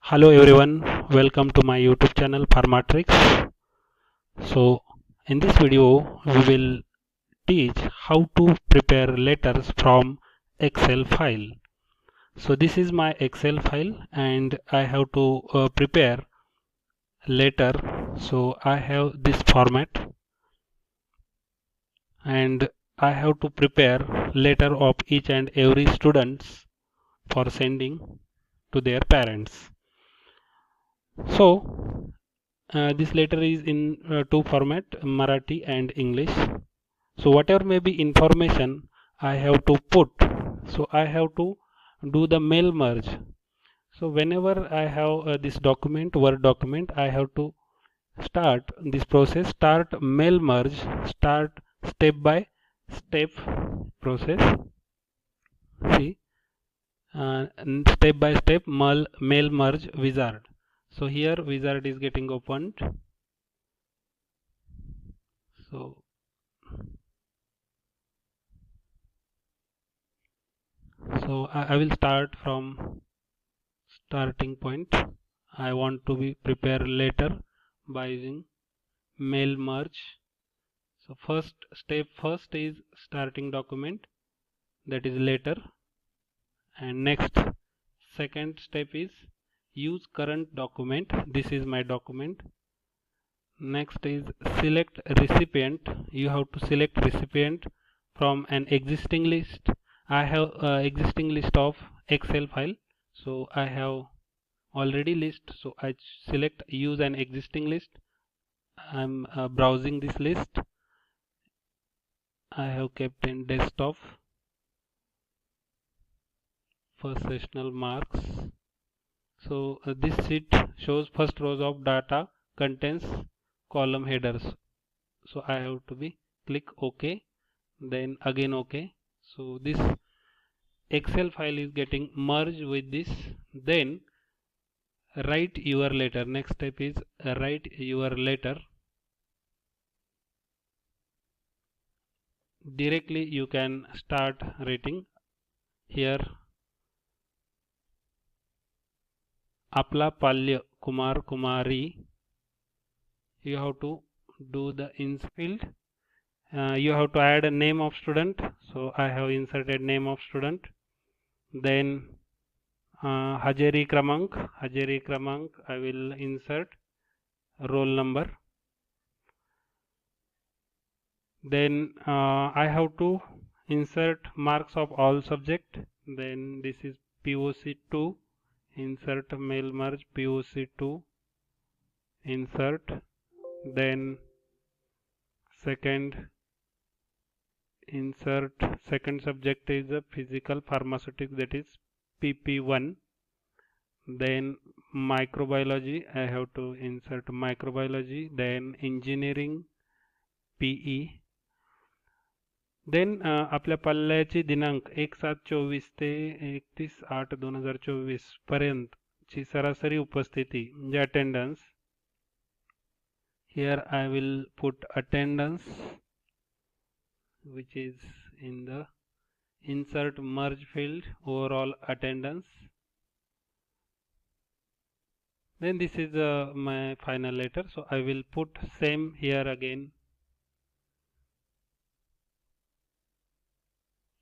Hello everyone, welcome to my YouTube channel Pharmatrix. So in this video we will teach how to prepare letters from Excel file. So this is my Excel file and I have to prepare letter. So I have this format and I have to prepare letter of each and every students for sending to their parents. So this letter is in two format, Marathi and English. So whatever may be information I have to put, so I have to do the mail merge. So whenever I have this document, Word document, I have to start this process, start mail merge, start step by step process. See, step by step mail merge wizard. So here wizard is getting opened. So I will start from starting point. I want to be prepare later by using mail merge. So first is starting document, that is later, and next second step is use current document. This is my document. Next is select recipient. You have to select recipient from an existing list. I have existing list of Excel file, so I have already list, so I select use an existing list. I'm browsing this list. I have kept in desktop for sessional marks. So this sheet shows first rows of data contains column headers, so I have to be click OK, then again OK. So this Excel file is getting merged with this. Then write your letter. Next step is write your letter. Directly you can start writing here. Apla Palya Kumar Kumari. You have to do the ins field. You have to add a name of student. So I have inserted name of student. Then Hajeri Kramank. I will insert roll number. Then I have to insert marks of all subject. Then this is POC2. Insert mail merge POC2. Insert. Then second insert second subject is a physical pharmaceutics, that is PP1. Then microbiology, I have to insert microbiology. Then engineering PE. Then आपल्या पल्ल्याची दिनांक 1/7/24 ते 31/8/2024 पर्यंत ची सरासरी उपस्थिती म्हणजे attendance. Here I will put attendance, which is in the insert merge field, overall attendance. Then this is my final letter, so I will put same here again.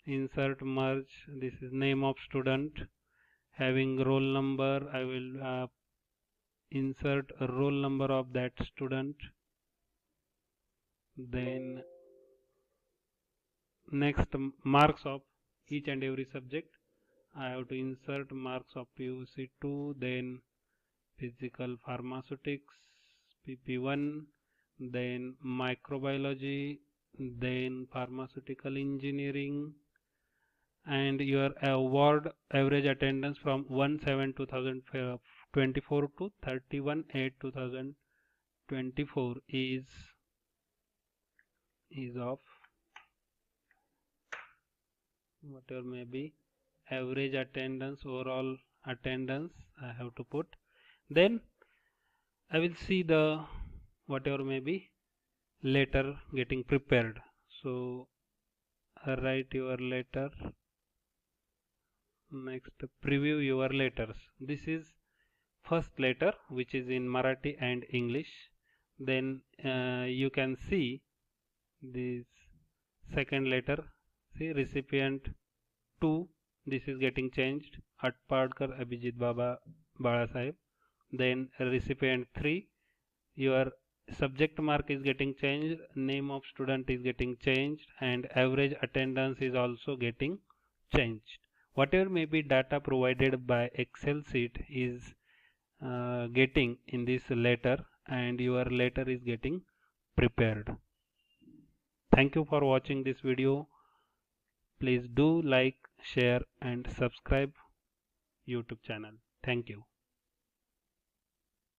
Insert merge, this is name of student, having roll number. I will insert a roll number of that student. Then next marks of each and every subject. I have to insert marks of PUC2, then physical pharmaceutics PP1, then microbiology, then pharmaceutical engineering, and your award average attendance from 1/7/2024 to 31/8/2024 is of whatever may be average attendance, overall attendance I have to put. Then I will see the whatever may be letter getting prepared. So write your letter. Next, preview your letters. This is first letter which is in Marathi and English. Then you can see this second letter. See, recipient 2, this is getting changed, Atpadkar Abhijit Baba Balasaheb. Then recipient 3, your subject mark is getting changed, name of student is getting changed, and average attendance is also getting changed. Whatever may be data provided by Excel sheet is getting in this letter, and your letter is getting prepared. Thank you for watching this video. Please do like, share and subscribe YouTube channel. Thank you.